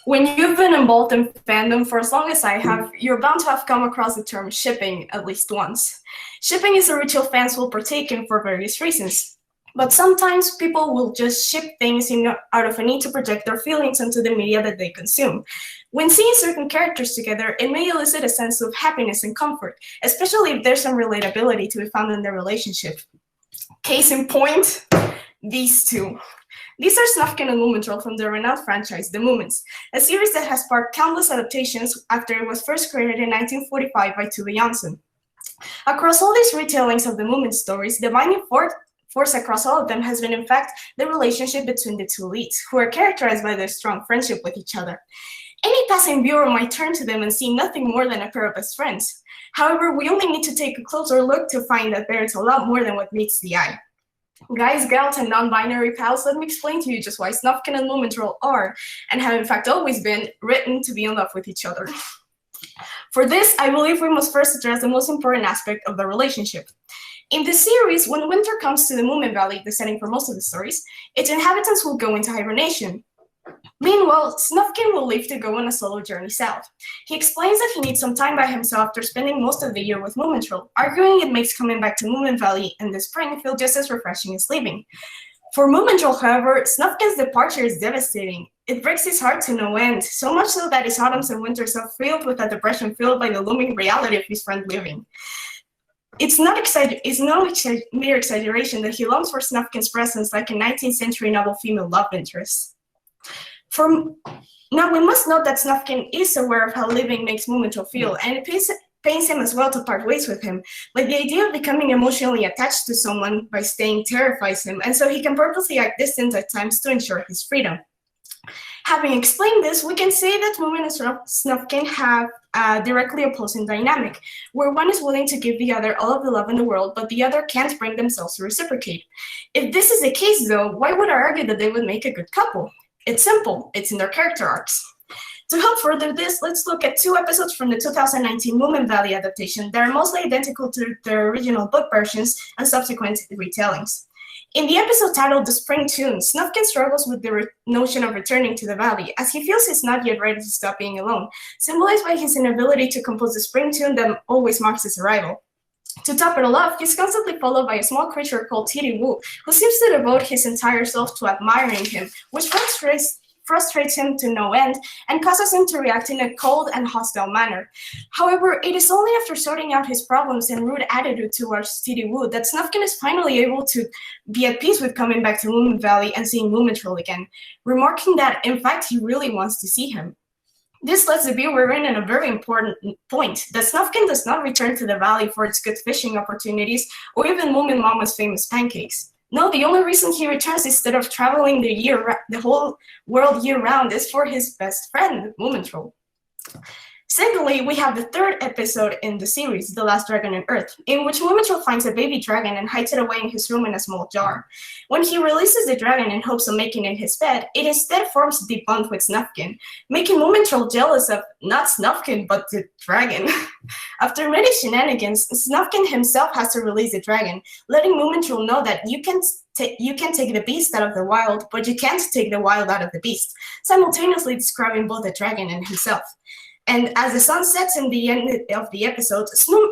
When you've been involved in fandom for as long as I have, you're bound to have come across the term shipping at least once. Shipping is a ritual fans will partake in for various reasons. But sometimes people will just ship things out of a need to project their feelings onto the media that they consume. When seeing certain characters together, it may elicit a sense of happiness and comfort, especially if there's some relatability to be found in their relationship. Case in point, these two. These are Snufkin and Moomintroll from the renowned franchise, The Moomins, a series that has sparked countless adaptations after it was first created in 1945 by Tove Jansson. Across all these retellings of the Moomin stories, the binding force across all of them has been, in fact, the relationship between the two leads, who are characterized by their strong friendship with each other. Any passing viewer might turn to them and see nothing more than a pair of best friends. However, we only need to take a closer look to find that there's a lot more than what meets the eye. Guys, gals, and non-binary pals, let me explain to you just why Snufkin and Moomintroll are, and have in fact always been, written to be in love with each other. For this, I believe we must first address the most important aspect of the relationship. In the series, when winter comes to the Moomin Valley, the setting for most of the stories, its inhabitants will go into hibernation. Meanwhile, Snufkin will leave to go on a solo journey south. He explains that he needs some time by himself after spending most of the year with Moomintroll, arguing it makes coming back to Moomin Valley in the spring feel just as refreshing as leaving. For Moomintroll, however, Snufkin's departure is devastating. It breaks his heart to no end, so much so that his autumns and winters are filled with a depression filled by the looming reality of his friend leaving. It's no mere exaggeration that he longs for Snufkin's presence like a 19th century novel female love interest. Now, we must note that Snufkin is aware of how living makes Moomintroll feel, and it pains him as well to part ways with him. But the idea of becoming emotionally attached to someone by staying terrifies him, and so he can purposely act distant at times to ensure his freedom. Having explained this, we can say that Moomin and Snufkin have a directly opposing dynamic, where one is willing to give the other all of the love in the world, but the other can't bring themselves to reciprocate. If this is the case, though, why would I argue that they would make a good couple? It's simple. It's in their character arcs. To help further this, let's look at two episodes from the 2019 Moomin Valley adaptation that are mostly identical to their original book versions and subsequent retellings. In the episode titled The Spring Tune, Snufkin struggles with the notion of returning to the valley, as he feels he's not yet ready to stop being alone, symbolized by his inability to compose the spring tune that always marks his arrival. To top it all off, he's constantly followed by a small creature called Tiri Wu, who seems to devote his entire self to admiring him, which frustrates him to no end and causes him to react in a cold and hostile manner. However, it is only after sorting out his problems and rude attitude towards Tiri Wu that Snufkin is finally able to be at peace with coming back to Moomin Valley and seeing Moomintroll again, remarking that, in fact, he really wants to see him. This lets the viewer in on a very important point, that Snufkin does not return to the valley for its good fishing opportunities or even Moomin Mama's famous pancakes. No, the only reason he returns instead of traveling the whole world year-round is for his best friend, Moomintroll. Secondly, we have the third episode in the series, The Last Dragon on Earth, in which Moomintroll finds a baby dragon and hides it away in his room in a small jar. When he releases the dragon in hopes of making it his pet, it instead forms a deep bond with Snufkin, making Moomintroll jealous of not Snufkin, but the dragon. After many shenanigans, Snufkin himself has to release the dragon, letting Moomintroll know that you can take the beast out of the wild, but you can't take the wild out of the beast, simultaneously describing both the dragon and himself. And as the sun sets in the end of the episode,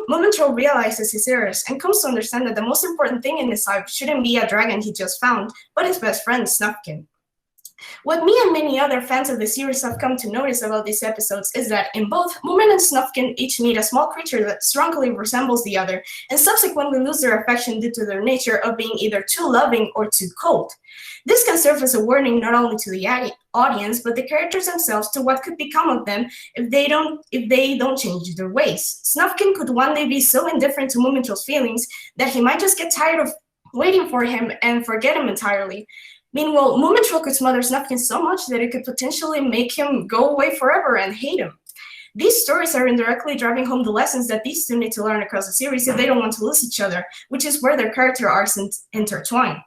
Moomintroll realizes his errors and comes to understand that the most important thing in his life shouldn't be a dragon he just found, but his best friend, Snufkin. What me and many other fans of the series have come to notice about these episodes is that in both, Moomin and Snufkin each meet a small creature that strongly resembles the other, and subsequently lose their affection due to their nature of being either too loving or too cold. This can serve as a warning not only to the audience, but the characters themselves to what could become of them if they don't change their ways. Snufkin could one day be so indifferent to Moomintroll's feelings that he might just get tired of waiting for him and forget him entirely. Meanwhile, Moomintroll could smother Snufkin so much that it could potentially make him go away forever and hate him. These stories are indirectly driving home the lessons that these two need to learn across the series if they don't want to lose each other, which is where their character arcs intertwine.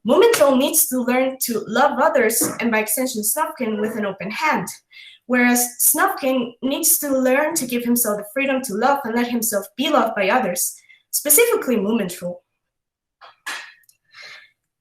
Moomintroll needs to learn to love others, and by extension Snufkin, with an open hand, whereas Snufkin needs to learn to give himself the freedom to love and let himself be loved by others, specifically Moomintroll.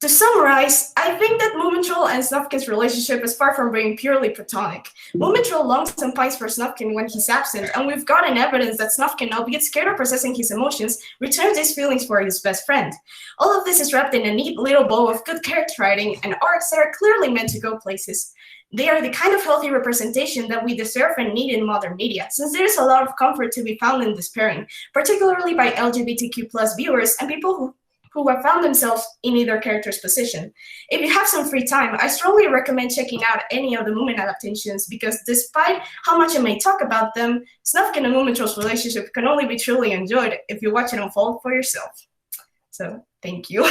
To summarize, I think that Moomintroll and Snufkin's relationship is far from being purely platonic. Moomintroll longs and pines for Snufkin when he's absent, and we've gotten evidence that Snufkin, albeit scared of processing his emotions, returns his feelings for his best friend. All of this is wrapped in a neat little bow of good character writing and arcs that are clearly meant to go places. They are the kind of healthy representation that we deserve and need in modern media, since there is a lot of comfort to be found in this pairing, particularly by LGBTQ+ viewers and people who have found themselves in either character's position. If you have some free time, I strongly recommend checking out any of the Moomin adaptations because despite how much I may talk about them, Snufkin and Moomintroll's relationship can only be truly enjoyed if you watch it unfold for yourself. So, thank you.